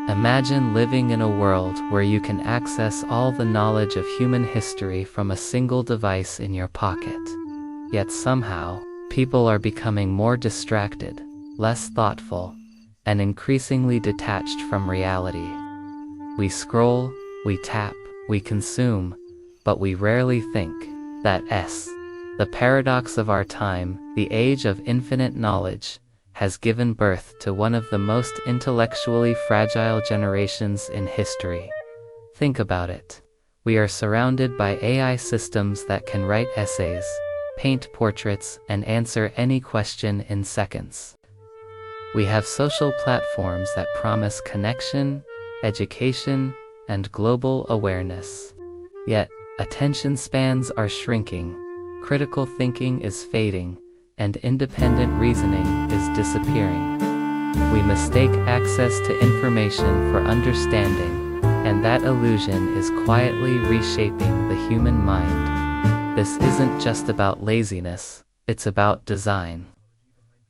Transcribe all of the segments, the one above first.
Imagine living in a world where you can access all the knowledge of human history from a single device in your pocket. Yet somehow, people are becoming more distracted, less thoughtful, and increasingly detached from reality. We scroll, we tap, we consume, but we rarely think. The paradox of our time, the age of infinite knowledge, has given birth to one of the most intellectually fragile generations in history. Think about it. We are surrounded by AI systems that can write essays, paint portraits, and answer any question in seconds. We have social platforms that promise connection, education, and global awareness. Yet, attention spans are shrinking, critical thinking is fading, and independent reasoning is disappearing. We mistake access to information for understanding, and that illusion is quietly reshaping the human mind. This isn't just about laziness, it's about design.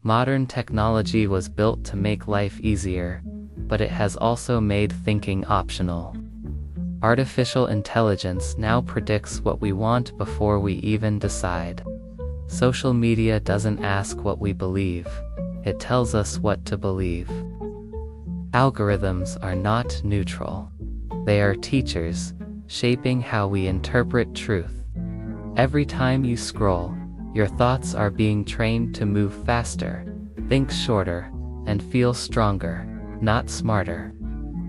Modern technology was built to make life easier, but it has also made thinking optional. Artificial intelligence now predicts what we want before we even decide. Social media doesn't ask what we believe, it tells us what to believe. Algorithms are not neutral. They are teachers, shaping how we interpret truth. Every time you scroll, your thoughts are being trained to move faster, think shorter, and feel stronger, not smarter.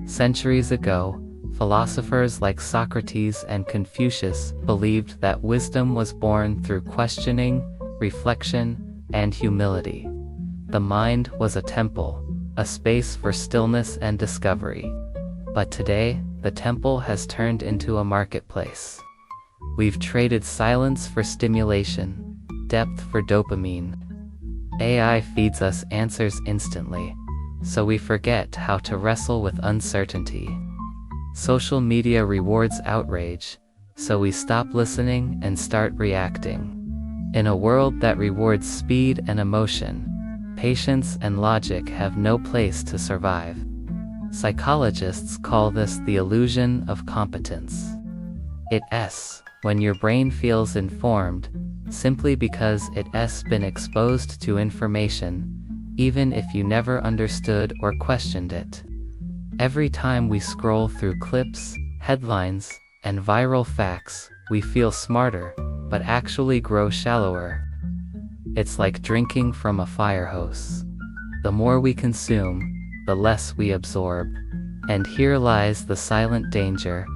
Centuries ago, philosophers like Socrates and Confucius believed that wisdom was born through questioning, reflection, and humility. The mind was a temple, a space for stillness and discovery. But today, the temple has turned into a marketplace. We've traded silence for stimulation, depth for dopamine. AI feeds us answers instantly, so we forget how to wrestle with uncertainty. Social media rewards outrage, so we stop listening and start reacting. In a world that rewards speed and emotion, patience and logic have no place to survive. Psychologists call this the illusion of competence. It's when your brain feels informed, simply because it's been exposed to information, even if you never understood or questioned it. Every time we scroll through clips, headlines, and viral facts, we feel smarter, but actually grow shallower. It's like drinking from a fire hose. The more we consume, the less we absorb. And here lies the silent danger.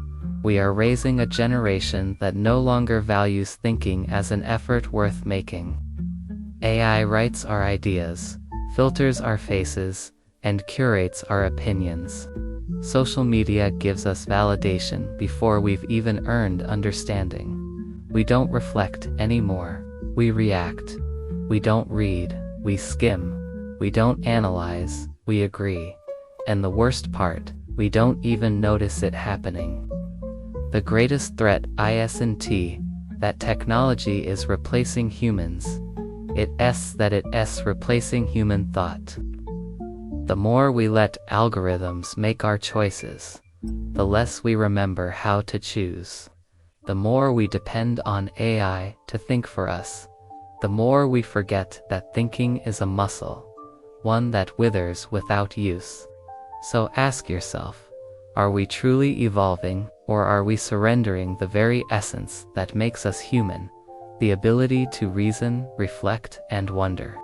We are raising a generation that no longer values thinking as an effort worth making. AI writes our ideas, filters our faces, and curates our opinions. Social media gives us validation before we've even earned understanding. We don't reflect anymore. We react. We don't read. We skim. We don't analyze. We agree. And the worst part, we don't even notice it happening. The greatest threat isn't that technology is replacing humans. It's replacing human thought. The more we let algorithms make our choices, the less we remember how to choose. The more we depend on AI to think for us, the more we forget that thinking is a muscle, one that withers without use. So ask yourself, are we truly evolving, or are we surrendering the very essence that makes us human, the ability to reason, reflect, and wonder?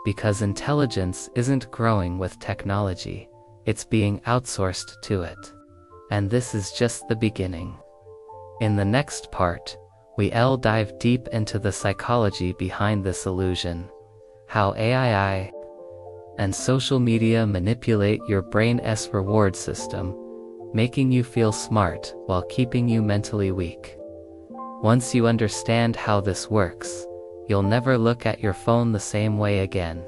Because intelligence isn't growing with technology, it's being outsourced to it. And this is just the beginning. In the next part, we'll dive deep into the psychology behind this illusion, how AI and social media manipulate your brain's reward system, making you feel smart while keeping you mentally weak. Once you understand how this works, you'll never look at your phone the same way again.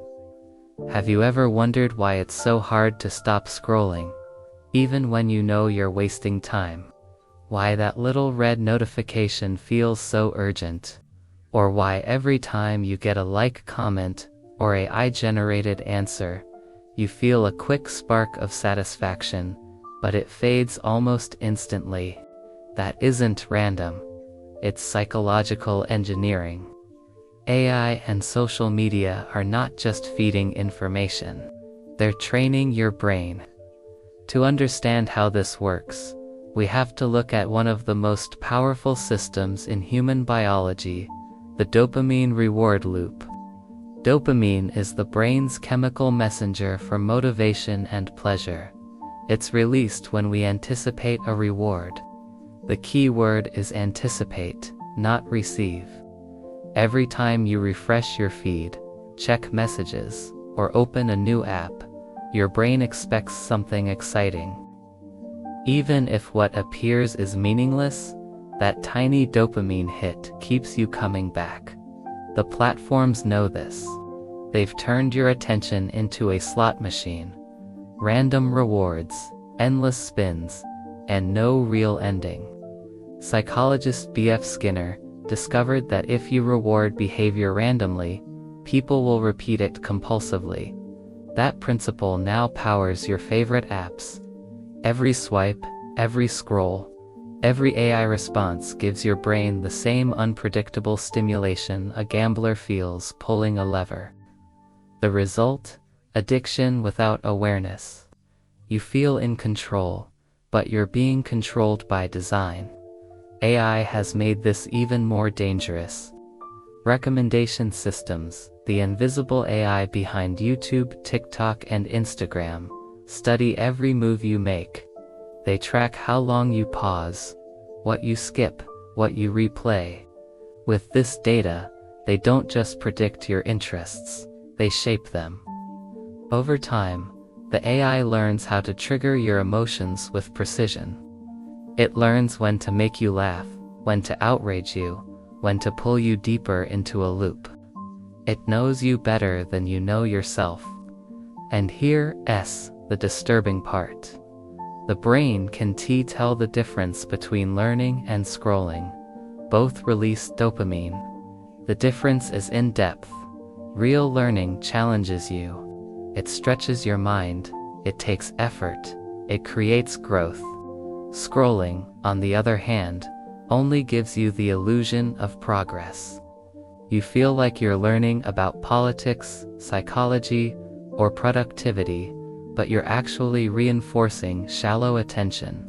Have you ever wondered why it's so hard to stop scrolling, even when you know you're wasting time? Why that little red notification feels so urgent? Or why every time you get a like comment or a AI-generated answer, You feel a quick spark of satisfaction, but it fades almost instantly. That isn't random. It's psychological engineering. AI and social media are not just feeding information. They're training your brain. To understand how this works, we have to look at one of the most powerful systems in human biology, the dopamine reward loop. Dopamine is the brain's chemical messenger for motivation and pleasure. It's released when we anticipate a reward. The key word is anticipate, not receive. Every time you refresh your feed, check messages, or open a new app, your brain expects something exciting. Even if what appears is meaningless, that tiny dopamine hit keeps you coming back. The platforms know this. They've turned your attention into a slot machine. Random rewards, endless spins, and no real ending. Psychologist B.F. Skinner discovered that if you reward behavior randomly, people will repeat it compulsively. That principle now powers your favorite apps. Every swipe, every scroll, every AI response gives your brain the same unpredictable stimulation a gambler feels pulling a lever. The result? Addiction without awareness. You feel in control, but you're being controlled by design. AI has made this even more dangerous. Recommendation systems, the invisible AI behind YouTube, TikTok, and Instagram, study every move you make. They track how long you pause, what you skip, what you replay. With this data, they don't just predict your interests, they shape them. Over time, the AI learns how to trigger your emotions with precision. It learns when to make you laugh, when to outrage you, when to pull you deeper into a loop. It knows you better than you know yourself. And here's the disturbing part. The brain can tell the difference between learning and scrolling. Both release dopamine. The difference is in depth. Real learning challenges you. It stretches your mind. It takes effort. It creates growth. Scrolling, on the other hand, only gives you the illusion of progress. You feel like you're learning about politics, psychology, or productivity, but you're actually reinforcing shallow attention.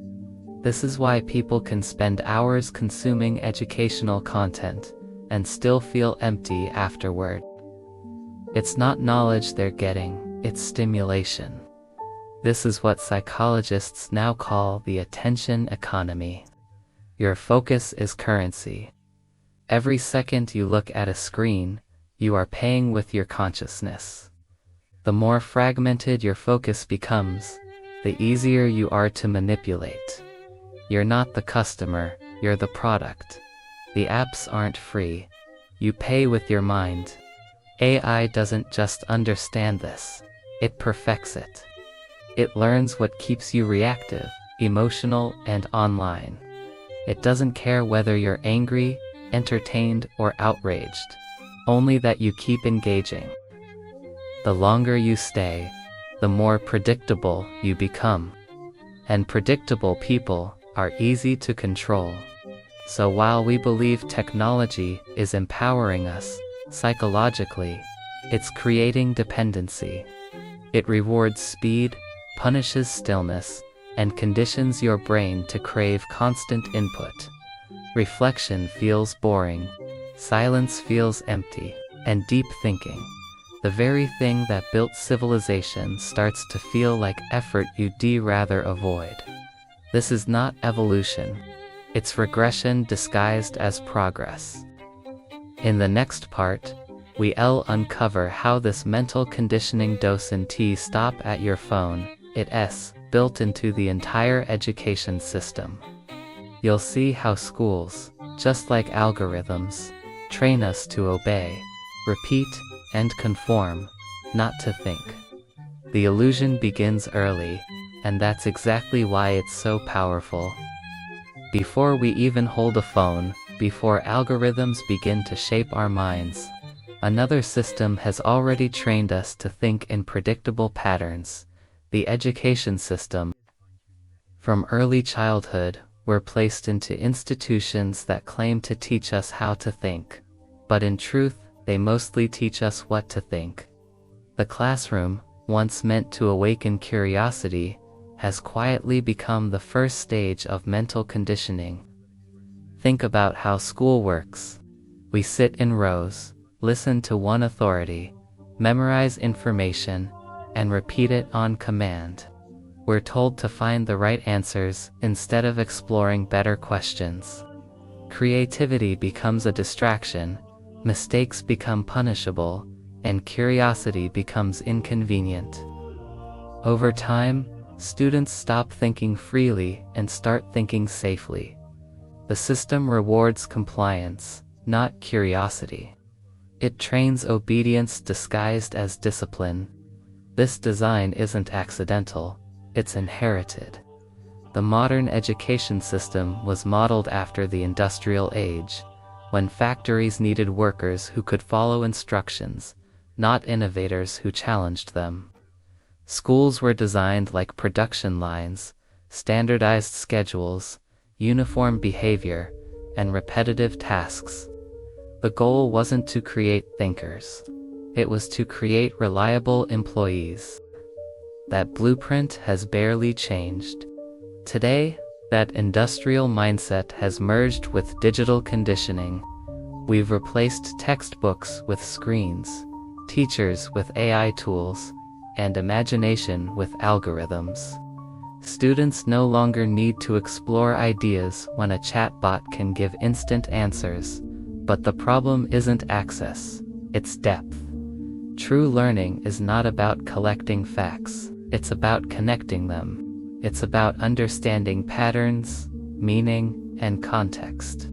This is why people can spend hours consuming educational content and still feel empty afterward. It's not knowledge they're getting, it's stimulation. This is what psychologists now call the attention economy. Your focus is currency. Every second you look at a screen, you are paying with your consciousness. The more fragmented your focus becomes, the easier you are to manipulate. You're not the customer, you're the product. The apps aren't free. You pay with your mind. AI doesn't just understand this, it perfects it. It learns what keeps you reactive, emotional, and online. It doesn't care whether you're angry, entertained, or outraged, only that you keep engaging. The longer you stay, the more predictable you become. And predictable people are easy to control. So while we believe technology is empowering us, psychologically, it's creating dependency. It rewards speed, punishes stillness, and conditions your brain to crave constant input. Reflection feels boring, silence feels empty, and deep thinking, the very thing that built civilization, starts to feel like effort you'd rather avoid. This is not evolution. It's regression disguised as progress. In the next part, we'll uncover how this mental conditioning doesn't stop at your phone, it's built into the entire education system. You'll see how schools, just like algorithms, train us to obey, repeat, and conform, not to think. The illusion begins early, and that's exactly why it's so powerful. Before we even hold a phone, before algorithms begin to shape our minds, Another system has already trained us to think in predictable patterns: the education system. From early childhood, we're placed into institutions that claim to teach us how to think, but in truth, they mostly teach us what to think. The classroom, once meant to awaken curiosity, has quietly become the first stage of mental conditioning. Think about how school works. We sit in rows, listen to one authority, memorize information, and repeat it on command. We're told to find the right answers instead of exploring better questions. Creativity becomes a distraction, mistakes become punishable, and curiosity becomes inconvenient. Over time, students stop thinking freely and start thinking safely. The system rewards compliance, not curiosity. It trains obedience disguised as discipline. This design isn't accidental, it's inherited. The modern education system was modeled after the industrial age, when factories needed workers who could follow instructions, not innovators who challenged them. Schools were designed like production lines: standardized schedules, uniform behavior, and repetitive tasks. The goal wasn't to create thinkers. It was to create reliable employees. That blueprint has barely changed. Today, that industrial mindset has merged with digital conditioning. We've replaced textbooks with screens, teachers with AI tools, and imagination with algorithms. Students no longer need to explore ideas when a chatbot can give instant answers. But the problem isn't access, it's depth. True learning is not about collecting facts, it's about connecting them. It's about understanding patterns, meaning, and context.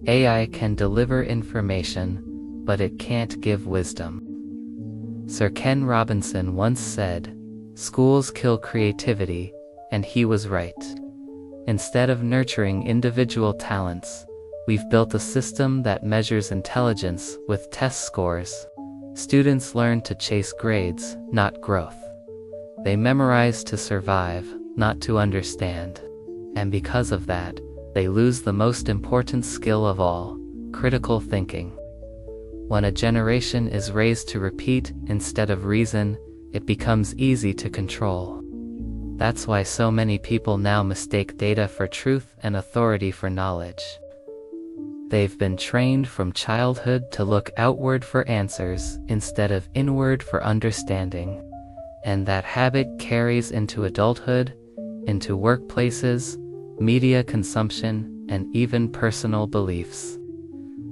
AI can deliver information, but it can't give wisdom. Sir Ken Robinson once said, "Schools kill creativity," and he was right. Instead of nurturing individual talents, we've built a system that measures intelligence with test scores. Students learn to chase grades, not growth. They memorize to survive, not to understand. And because of that, they lose the most important skill of all: critical thinking. When a generation is raised to repeat instead of reason, it becomes easy to control. That's why so many people now mistake data for truth and authority for knowledge. They've been trained from childhood to look outward for answers instead of inward for understanding. And that habit carries into adulthood, into workplaces, media consumption, and even personal beliefs.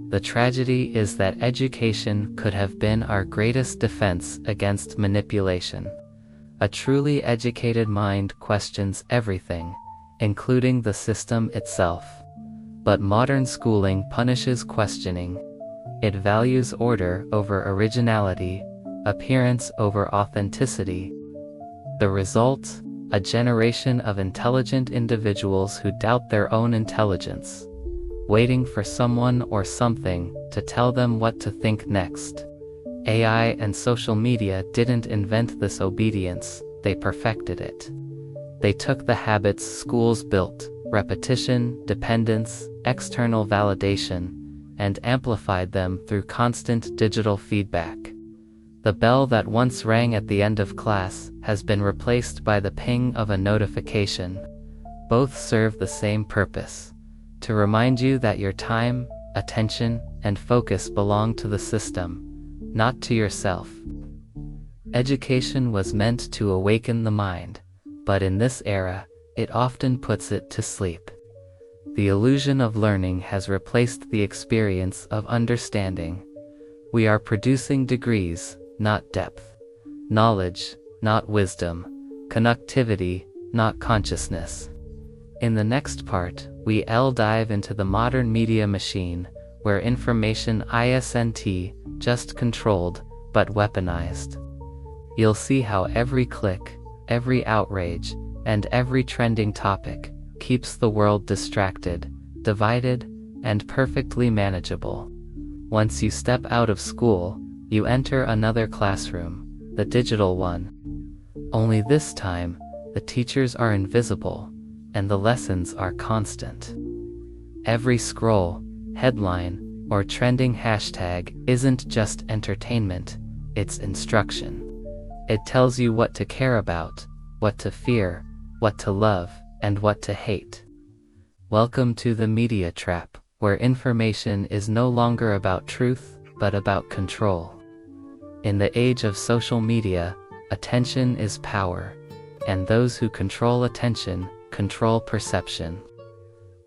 The tragedy is that education could have been our greatest defense against manipulation. A truly educated mind questions everything, including the system itself. But modern schooling punishes questioning. It values order over originality, appearance over authenticity. The result? A generation of intelligent individuals who doubt their own intelligence, waiting for someone or something to tell them what to think next. AI and social media didn't invent this obedience, they perfected it. They took the habits schools built: repetition, dependence, external validation, and amplified them through constant digital feedback. The bell that once rang at the end of class has been replaced by the ping of a notification. Both serve the same purpose: to remind you that your time, attention, and focus belong to the system, not to yourself. Education was meant to awaken the mind, but in this era, it often puts it to sleep. The illusion of learning has replaced the experience of understanding. We are producing degrees, not depth; knowledge, not wisdom; connectivity, not consciousness. In the next part, we'll dive into the modern media machine, where information isn't just controlled, but weaponized. You'll see how every click, every outrage, and every trending topic keeps the world distracted, divided, and perfectly manageable. Once you step out of school, you enter another classroom, the digital one. Only this time, the teachers are invisible, and the lessons are constant. Every scroll, headline, or trending hashtag isn't just entertainment, it's instruction. It tells you what to care about, what to fear, what to love, and what to hate. Welcome to the media trap, where information is no longer about truth, but about control. In the age of social media, attention is power, and those who control attention control perception.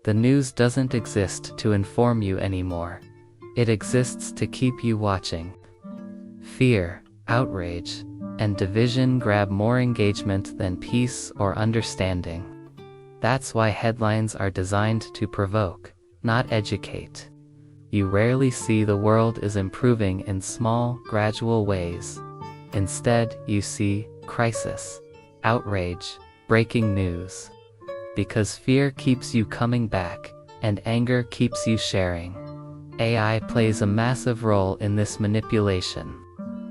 The news doesn't exist to inform you anymore. It exists to keep you watching. Fear, outrage, and division grab more engagement than peace or understanding. That's why headlines are designed to provoke, not educate. You rarely see the world is improving in small, gradual ways. Instead, you see crisis, outrage, breaking news. Because fear keeps you coming back, and anger keeps you sharing. AI plays a massive role in this manipulation.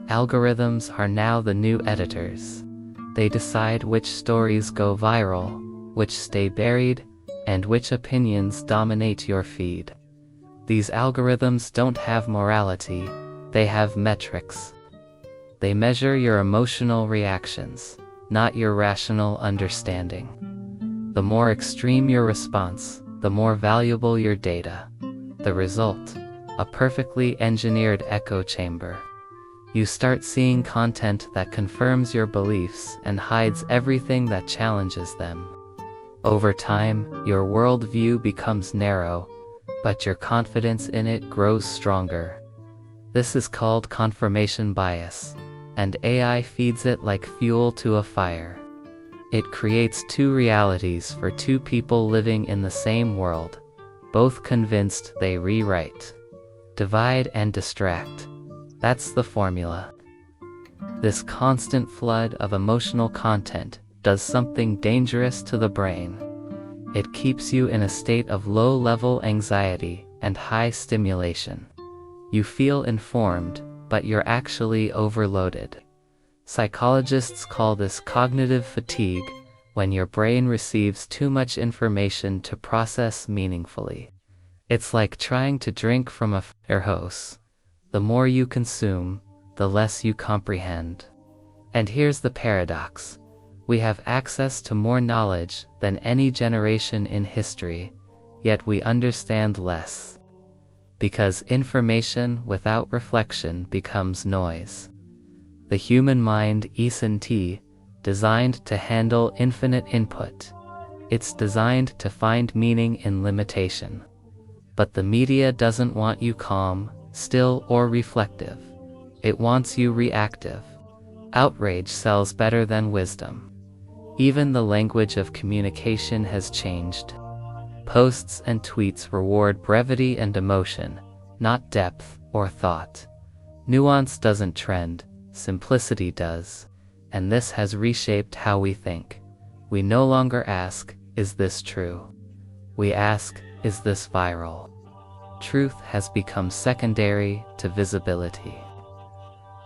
Algorithms are now the new editors. They decide which stories go viral, which stay buried, and which opinions dominate your feed. These algorithms don't have morality, they have metrics. They measure your emotional reactions, not your rational understanding. The more extreme your response, the more valuable your data. The result, a perfectly engineered echo chamber. You start seeing content that confirms your beliefs and hides everything that challenges them. Over time, your worldview becomes narrow, but your confidence in it grows stronger. This is called confirmation bias, and AI feeds it like fuel to a fire. It creates two realities for two people living in the same world, both convinced they rewrite. Divide and distract. That's the formula. This constant flood of emotional content does something dangerous to the brain. It keeps you in a state of low-level anxiety and high stimulation. You feel informed, but you're actually overloaded. Psychologists call this cognitive fatigue, when your brain receives too much information to process meaningfully. It's like trying to drink from a fire hose. The more you consume, the less you comprehend. And here's the paradox. We have access to more knowledge than any generation in history, yet we understand less. Because information without reflection becomes noise. The human mind isn't designed to handle infinite input. It's designed to find meaning in limitation. But the media doesn't want you calm, still, or reflective. It wants you reactive. Outrage sells better than wisdom. Even the language of communication has changed. Posts and tweets reward brevity and emotion, not depth or thought. Nuance doesn't trend, simplicity does. And this has reshaped how we think. We no longer ask, is this true? We ask, is this viral? Truth has become secondary to visibility.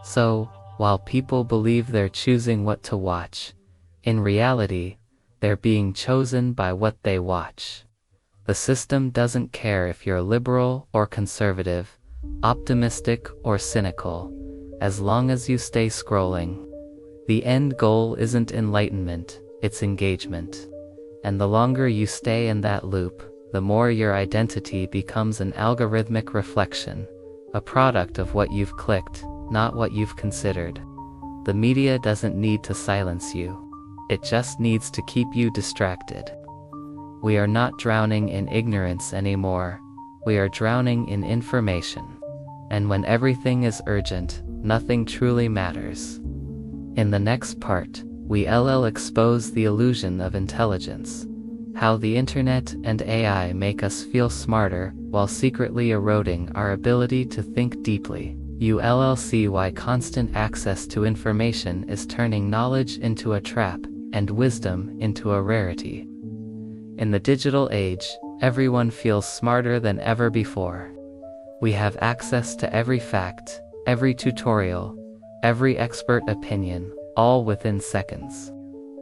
So, while people believe they're choosing what to watch, in reality, they're being chosen by what they watch. The system doesn't care if you're liberal or conservative, optimistic or cynical, as long as you stay scrolling. The end goal isn't enlightenment, it's engagement. And the longer you stay in that loop, the more your identity becomes an algorithmic reflection, a product of what you've clicked, not what you've considered. The media doesn't need to silence you. It just needs to keep you distracted. We are not drowning in ignorance anymore. We are drowning in information. And when everything is urgent, nothing truly matters. In the next part, we'll expose the illusion of intelligence, how the internet and AI make us feel smarter while secretly eroding our ability to think deeply. You'll see why constant access to information is turning knowledge into a trap and wisdom into a rarity. In the digital age, everyone feels smarter than ever before. We have access to every fact, every tutorial, every expert opinion, all within seconds.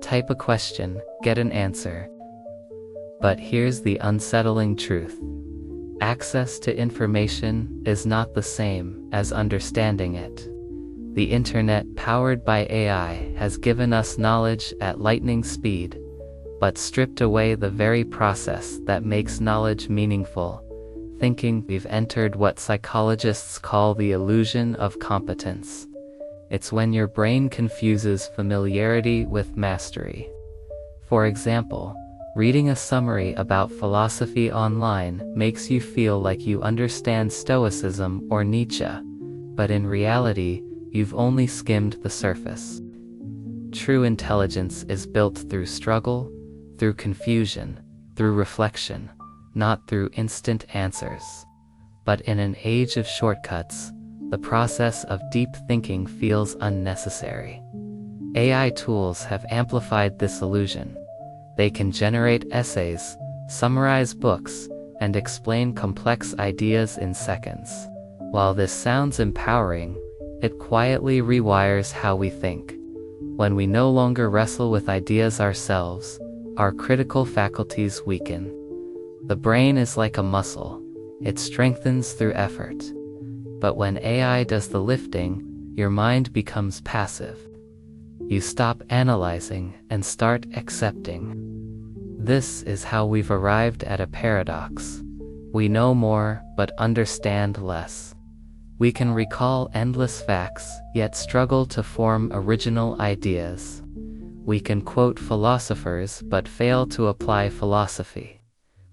Type a question, get an answer. But here's the unsettling truth. Access to information is not the same as understanding it. The internet, powered by AI, has given us knowledge at lightning speed, but stripped away the very process that makes knowledge meaningful. Thinking. We've entered what psychologists call the illusion of competence. It's when your brain confuses familiarity with mastery. For example, reading a summary about philosophy online makes you feel like you understand Stoicism or Nietzsche, but in reality, you've only skimmed the surface. True intelligence is built through struggle, through confusion, through reflection, not through instant answers. But in an age of shortcuts, the process of deep thinking feels unnecessary. AI tools have amplified this illusion. They can generate essays, summarize books, and explain complex ideas in seconds. While this sounds empowering, it quietly rewires how we think. When we no longer wrestle with ideas ourselves, our critical faculties weaken. The brain is like a muscle. It strengthens through effort. But when AI does the lifting, your mind becomes passive. You stop analyzing and start accepting. This is how we've arrived at a paradox. We know more, but understand less. We can recall endless facts, yet struggle to form original ideas. We can quote philosophers, but fail to apply philosophy.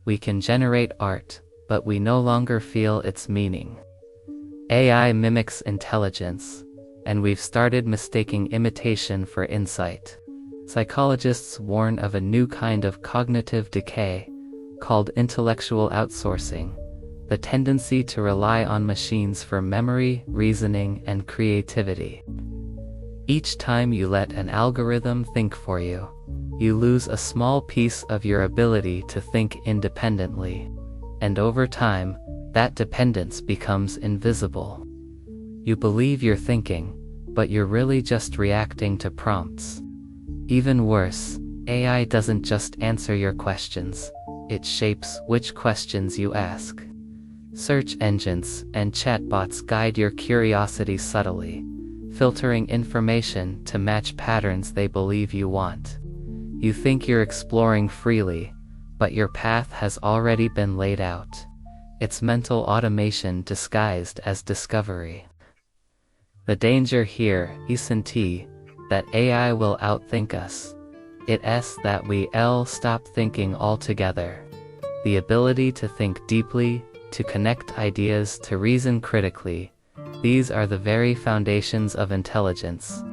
We can generate art, but we no longer feel its meaning. AI mimics intelligence, and we've started mistaking imitation for insight. Psychologists warn of a new kind of cognitive decay, called intellectual outsourcing, the tendency to rely on machines for memory, reasoning, and creativity. Each time you let an algorithm think for you, you lose a small piece of your ability to think independently, and over time, that dependence becomes invisible. You believe you're thinking, but you're really just reacting to prompts. Even worse, AI doesn't just answer your questions, it shapes which questions you ask. Search engines and chatbots guide your curiosity subtly, filtering information to match patterns they believe you want. You think you're exploring freely, but your path has already been laid out. It's mental automation disguised as discovery. The danger here isn't that AI will outthink us. It's that we'll stop thinking altogether. The ability to think deeply, to connect ideas, to reason critically, these are the very foundations of intelligence.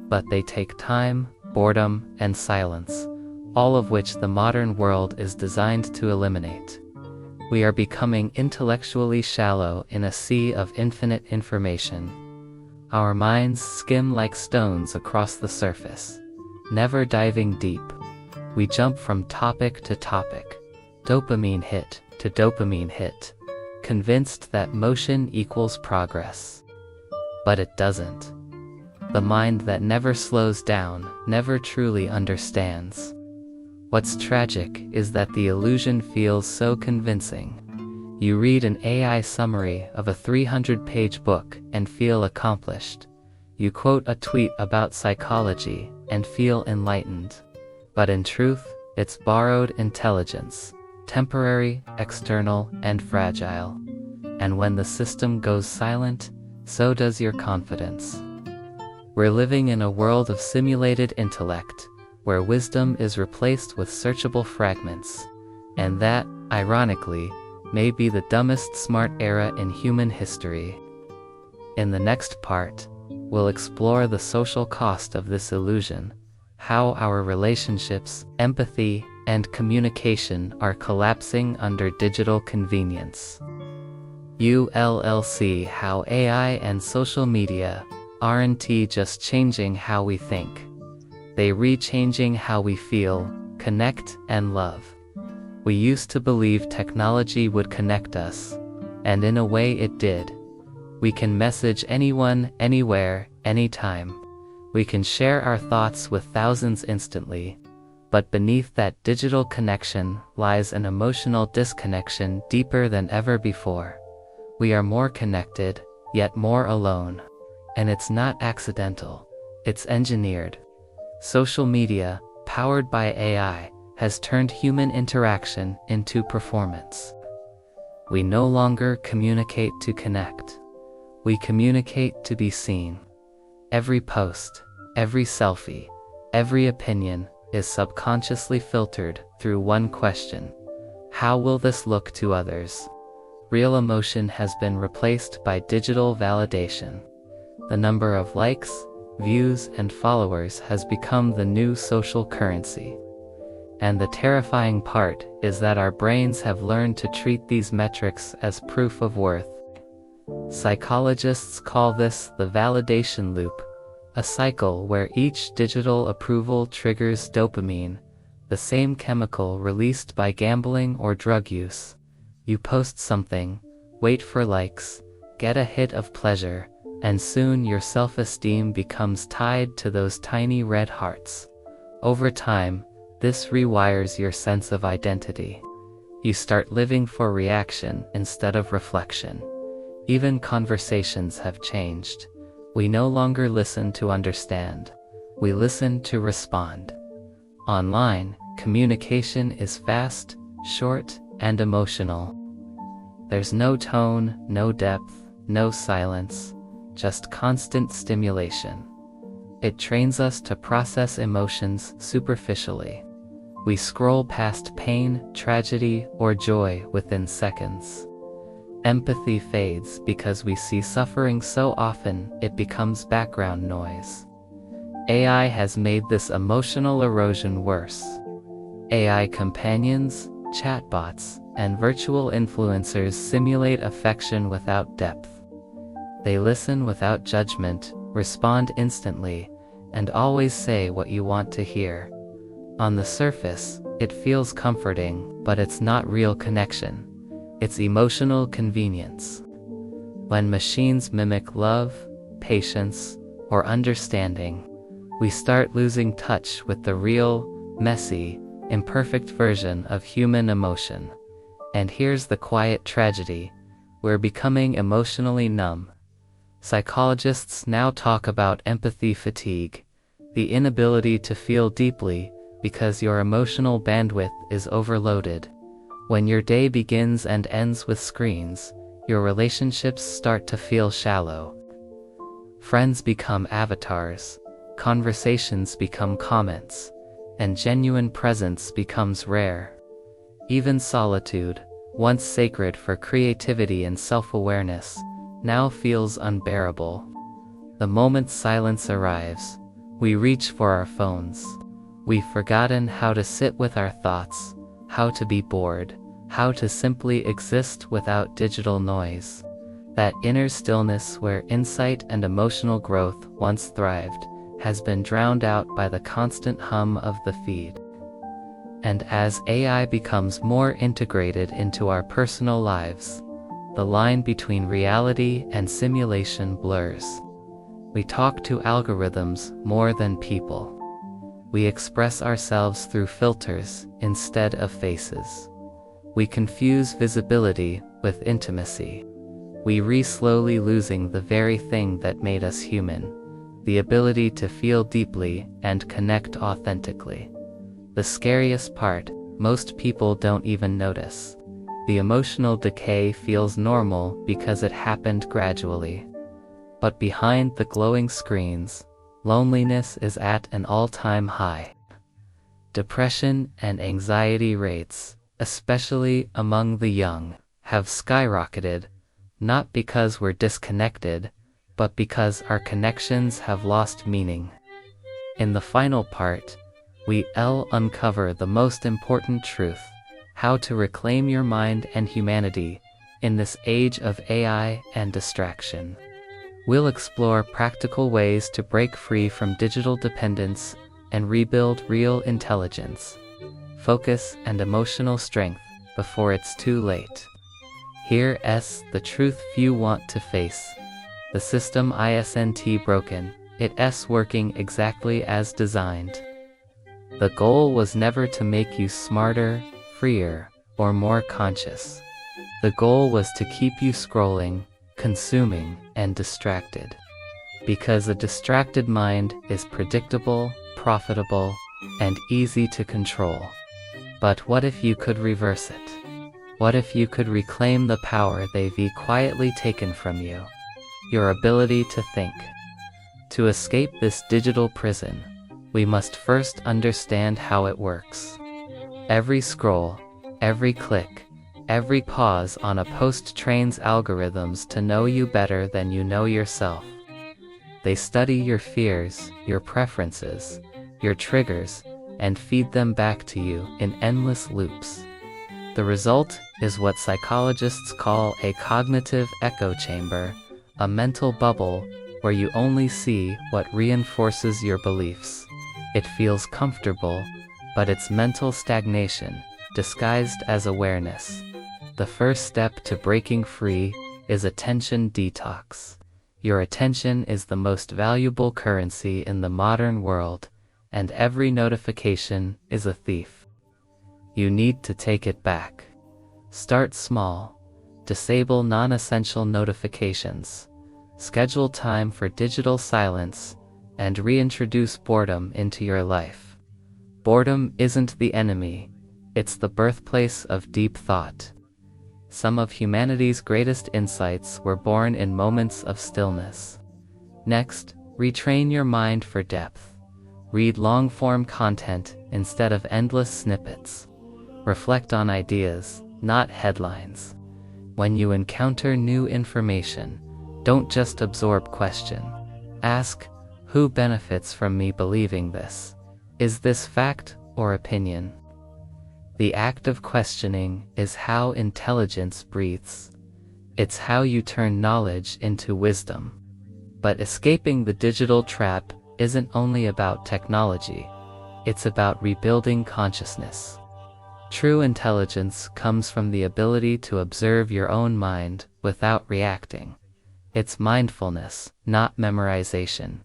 But they take time, boredom, and silence, all of which the modern world is designed to eliminate. We are becoming intellectually shallow in a sea of infinite information. Our minds skim like stones across the surface, never diving deep. We jump from topic to topic, dopamine hit to dopamine hit, convinced that motion equals progress. But it doesn't. The mind that never slows down never truly understands. What's tragic is that the illusion feels so convincing. You read an AI summary of a 300-page book and feel accomplished. You quote a tweet about psychology and feel enlightened. But in truth, it's borrowed intelligence, temporary, external, and fragile. And when the system goes silent, so does your confidence. We're living in a world of simulated intellect, where wisdom is replaced with searchable fragments, and that, ironically, may be the dumbest smart era in human history. In the next part, we'll explore the social cost of this illusion, how our relationships, empathy, and communication are collapsing under digital convenience. You'll see how AI and social media aren't just changing how we think. They rechanging how we feel, connect, and love. We used to believe technology would connect us, And in a way it did. We can message anyone, anywhere, anytime. We can share our thoughts with thousands instantly. But beneath that digital connection lies an emotional disconnection deeper than ever before. We are more connected, yet more alone. And it's not accidental. It's engineered. Social media, powered by AI, has turned human interaction into performance. We no longer communicate to connect. We communicate to be seen. Every post, every selfie, every opinion is subconsciously filtered through one question: how will this look to others? Real emotion has been replaced by digital validation. The number of likes, views, and followers has become the new social currency. And the terrifying part is that our brains have learned to treat these metrics as proof of worth. Psychologists call this the validation loop, a cycle where each digital approval triggers dopamine, the same chemical released by gambling or drug use. You post something, wait for likes, get a hit of pleasure, and soon your self-esteem becomes tied to those tiny red hearts. Over time, this rewires your sense of identity. You start living for reaction instead of reflection. Even conversations have changed. We no longer listen to understand. We listen to respond. Online, communication is fast, short, and emotional. There's no tone, no depth, no silence, just constant stimulation. It trains us to process emotions superficially. We scroll past pain, tragedy, or joy within seconds. Empathy fades because we see suffering so often it becomes background noise. AI has made this emotional erosion worse. AI companions, chatbots, and virtual influencers simulate affection without depth. They listen without judgment, respond instantly, and always say what you want to hear. On the surface, it feels comforting, but it's not real connection. It's emotional convenience. When machines mimic love, patience, or understanding, we start losing touch with the real, messy, imperfect version of human emotion. And here's the quiet tragedy: we're becoming emotionally numb. Psychologists now talk about empathy fatigue, the inability to feel deeply because your emotional bandwidth is overloaded. When your day begins and ends with screens, your relationships start to feel shallow. Friends become avatars, conversations become comments, and genuine presence becomes rare. Even solitude, once sacred for creativity and self-awareness, now feels unbearable. The moment silence arrives, we reach for our phones. We've forgotten how to sit with our thoughts, how to be bored, how to simply exist without digital noise. That inner stillness where insight and emotional growth once thrived has been drowned out by the constant hum of the feed. And as AI becomes more integrated into our personal lives, the line between reality and simulation blurs. We talk to algorithms more than people. We express ourselves through filters instead of faces. We confuse visibility with intimacy. We slowly losing the very thing that made us human, the ability to feel deeply and connect authentically. The scariest part, most people don't even notice. The emotional decay feels normal because it happened gradually. But behind the glowing screens, loneliness is at an all-time high. Depression and anxiety rates, especially among the young, have skyrocketed, not because we're disconnected, but because our connections have lost meaning. In the final part, we'll uncover the most important truth: how to reclaim your mind and humanity in this age of AI and distraction. We'll explore practical ways to break free from digital dependence and rebuild real intelligence, focus, and emotional strength before it's too late. Here's the truth few want to face. The system isn't broken, it's working exactly as designed. The goal was never to make you smarter, freer, or more conscious. The goal was to keep you scrolling, consuming, and distracted. Because a distracted mind is predictable, profitable, and easy to control. But what if you could reverse it? What if you could reclaim the power they've quietly taken from you? Your ability to think. To escape this digital prison, we must first understand how it works. Every scroll, every click, every pause on a post trains algorithms to know you better than you know yourself. They study your fears, your preferences, your triggers, and feed them back to you in endless loops. The result is what psychologists call a cognitive echo chamber, a mental bubble where you only see what reinforces your beliefs. It feels comfortable, but it's mental stagnation, disguised as awareness. The first step to breaking free is attention detox. Your attention is the most valuable currency in the modern world, and every notification is a thief. You need to take it back. Start small. Disable non-essential notifications. Schedule time for digital silence, and reintroduce boredom into your life. Boredom isn't the enemy, it's the birthplace of deep thought. Some of humanity's greatest insights were born in moments of stillness. Next, retrain your mind for depth. Read long-form content instead of endless snippets. Reflect on ideas, not headlines. When you encounter new information, don't just absorb question. Ask, who benefits from me believing this? Is this fact or opinion? The act of questioning is how intelligence breathes. It's how you turn knowledge into wisdom. But escaping the digital trap isn't only about technology. It's about rebuilding consciousness. True intelligence comes from the ability to observe your own mind without reacting. It's mindfulness, not memorization.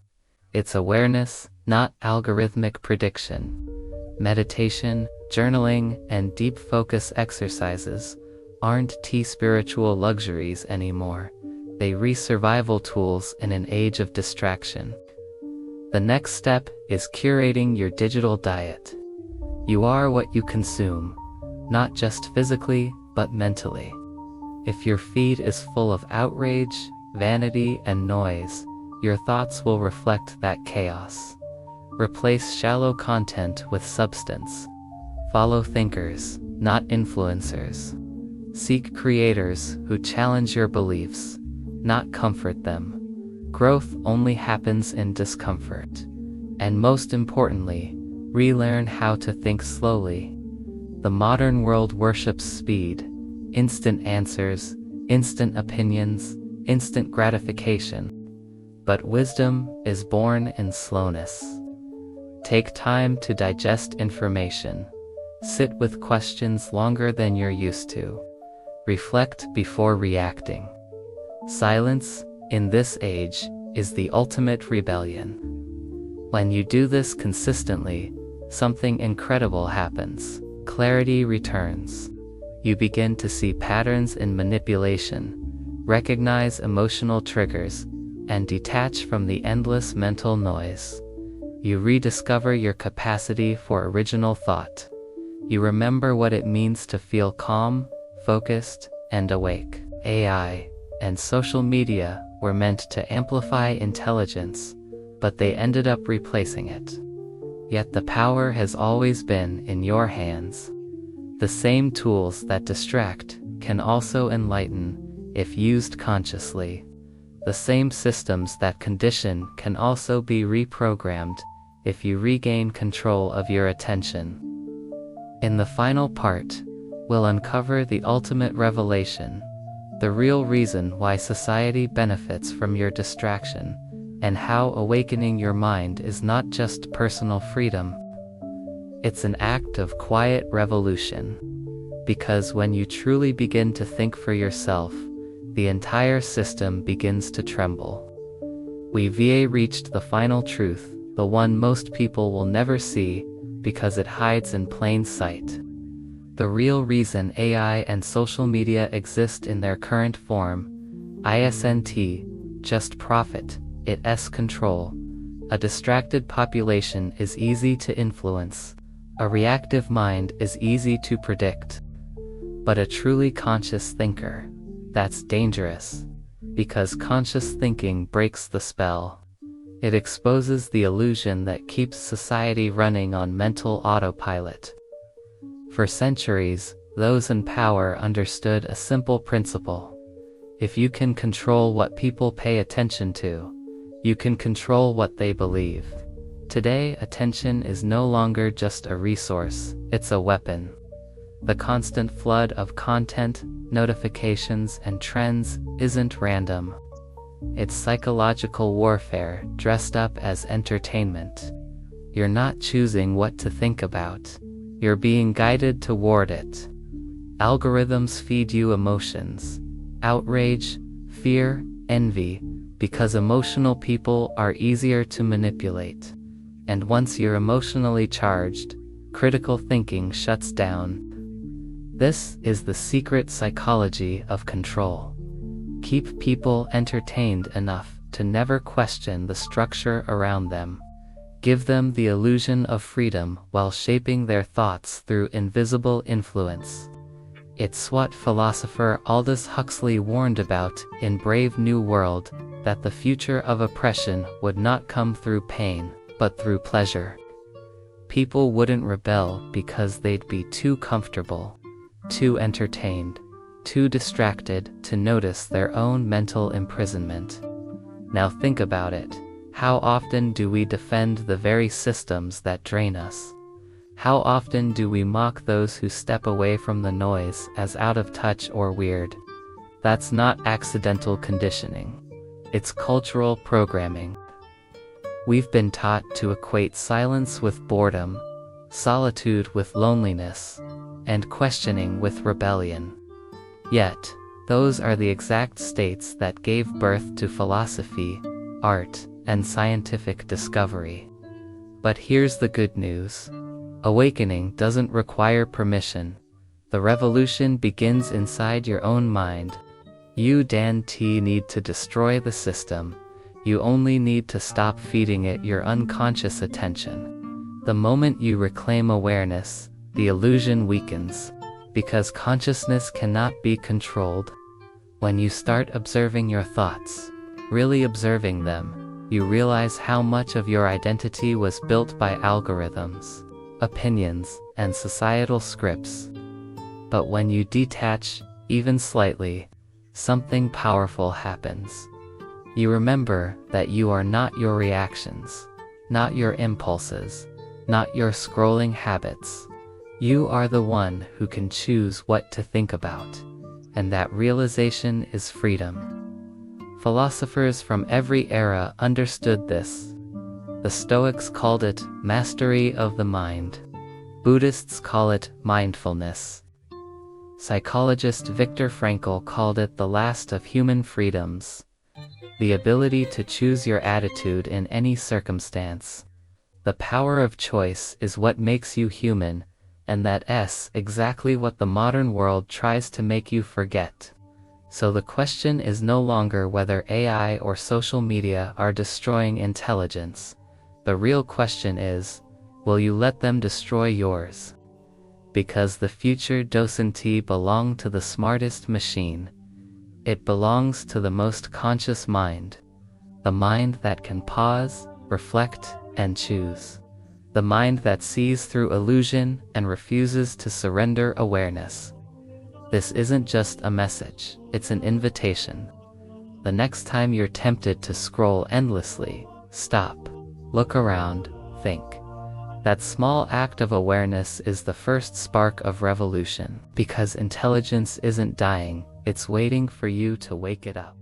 It's awareness, not algorithmic prediction. Meditation, journaling, and deep focus exercises aren't spiritual luxuries anymore. They re-survival tools in an age of distraction. The next step is curating your digital diet. You are what you consume, not just physically, but mentally. If your feed is full of outrage, vanity, and noise, your thoughts will reflect that chaos. Replace shallow content with substance. Follow thinkers, not influencers. Seek creators who challenge your beliefs, not comfort them. Growth only happens in discomfort. And most importantly, relearn how to think slowly. The modern world worships speed, instant answers, instant opinions, instant gratification. But wisdom is born in slowness. Take time to digest information. Sit with questions longer than you're used to. Reflect before reacting. Silence, in this age, is the ultimate rebellion. When you do this consistently, something incredible happens. Clarity returns. You begin to see patterns in manipulation, recognize emotional triggers, and detach from the endless mental noise. You rediscover your capacity for original thought. You remember what it means to feel calm, focused, and awake. AI and social media were meant to amplify intelligence, but they ended up replacing it. Yet the power has always been in your hands. The same tools that distract can also enlighten if used consciously. The same systems that condition can also be reprogrammed if you regain control of your attention. In the final part, we'll uncover the ultimate revelation, the real reason why society benefits from your distraction, and how awakening your mind is not just personal freedom. It's an act of quiet revolution. Because when you truly begin to think for yourself, the entire system begins to tremble. We've reached the final truth, the one most people will never see, because it hides in plain sight. The real reason AI and social media exist in their current form, isn't just profit, it's control. A distracted population is easy to influence. A reactive mind is easy to predict. But a truly conscious thinker, that's dangerous. Because conscious thinking breaks the spell. It exposes the illusion that keeps society running on mental autopilot. For centuries, those in power understood a simple principle. If you can control what people pay attention to, you can control what they believe. Today, attention is no longer just a resource, it's a weapon. The constant flood of content, notifications, and trends isn't random. It's psychological warfare dressed up as entertainment. You're not choosing what to think about. You're being guided toward it. Algorithms feed you emotions, outrage, fear, envy, because emotional people are easier to manipulate. And once you're emotionally charged, critical thinking shuts down. This is the secret psychology of control. Keep people entertained enough to never question the structure around them. Give them the illusion of freedom while shaping their thoughts through invisible influence. It's what philosopher Aldous Huxley warned about in Brave New World, that the future of oppression would not come through pain, but through pleasure. People wouldn't rebel because they'd be too comfortable, too entertained, too distracted to notice their own mental imprisonment. Now think about it. How often do we defend the very systems that drain us? How often do we mock those who step away from the noise as out of touch or weird? That's not accidental conditioning. It's cultural programming. We've been taught to equate silence with boredom, solitude with loneliness, and questioning with rebellion. Yet, those are the exact states that gave birth to philosophy, art, and scientific discovery. But here's the good news. Awakening doesn't require permission. The revolution begins inside your own mind. You don't need to destroy the system. You only need to stop feeding it your unconscious attention. The moment you reclaim awareness, the illusion weakens, because consciousness cannot be controlled. When you start observing your thoughts, really observing them, you realize how much of your identity was built by algorithms, opinions, and societal scripts. But when you detach, even slightly, something powerful happens. You remember that you are not your reactions, not your impulses, not your scrolling habits. You are the one who can choose what to think about, and that realization is freedom. Philosophers from every era understood this. The Stoics called it mastery of the mind. Buddhists call it mindfulness. Psychologist Viktor Frankl called it the last of human freedoms. The ability to choose your attitude in any circumstance. The power of choice is what makes you human, and that's exactly what the modern world tries to make you forget. So the question is no longer whether AI or social media are destroying intelligence. The real question is, will you let them destroy yours? Because the future doesn't belong to the smartest machine. It belongs to the most conscious mind. The mind that can pause, reflect, and choose. The mind that sees through illusion and refuses to surrender awareness. This isn't just a message, it's an invitation. The next time you're tempted to scroll endlessly, stop, look around, think. That small act of awareness is the first spark of revolution, because intelligence isn't dying, it's waiting for you to wake it up.